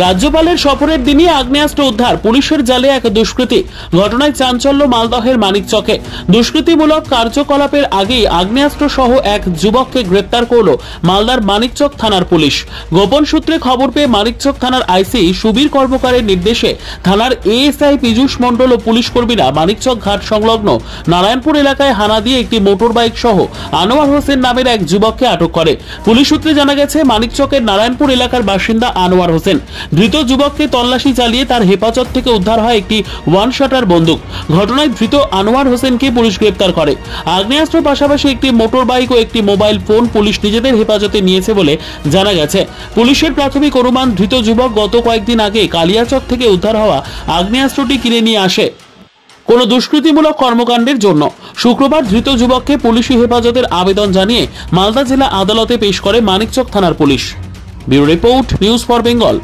রাজ্যপালের সফরের দিনই আগ্নেয়াস্ত্র উদ্ধার, পুলিশের জালে এক দুষ্কৃতী। ঘটনায় চাঞ্চল্য মালদহের মানিকচকে। দুষ্কৃতিমূলক কার্যকলাপের আগেই আগ্নেয়াস্ত্র সহ এক যুবককে গ্রেপ্তার করল মালদার মানিকচক থানার পুলিশ। গোপন সূত্রে খবর পেয়ে মানিকচক থানার আইসি সুবীর কর্মকারের নির্দেশে থানার এএসআই পীযূষ মণ্ডল ও পুলিশ কর্মীরা মানিকচক ঘাট সংলগ্ন নারায়ণপুর এলাকায় হানা দিয়ে একটি মোটর বাইক সহ আনোয়ার হোসেন নামের এক যুবককে আটক করে। পুলিশ সূত্রে জানা গেছে, মানিকচকের নারায়ণপুর এলাকার বাসিন্দা আনোয়ার হোসেন। ধৃত যুবককে তল্লাশি চালিয়ে তার হেফাজত থেকে উদ্ধার হয় একটি ওয়ান শটার বন্দুক। ঘটনায় ধৃত আনোয়ার হোসেনকে পুলিশ গ্রেপ্তার করে। আগ্নেয়াস্ত্র পাশাপাশি একটি মোটর বাইক ও একটি মোবাইল ফোন পুলিশ নিজেদের হেফাজতে নিয়েছে বলে জানা গেছে। পুলিশের প্রাথমিক অনুমান, ধৃত যুবক গত কয়েকদিন আগে কালিয়াচক থেকে উদ্ধার হওয়া আগ্নেয়াস্ত্রটি কিনে নিয়ে আসে কোন দুষ্কৃতিমূলক কর্মকাণ্ডের জন্য। শুক্রবার ধৃত যুবককে পুলিশি হেফাজতের আবেদন জানিয়ে মালদা জেলা আদালতে পেশ করে মানিকচক থানার police. Bureau report, news for Bengal.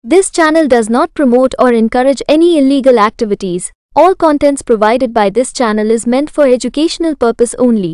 This channel does not promote or encourage any illegal activities. All contents provided by this channel is meant for educational purpose only.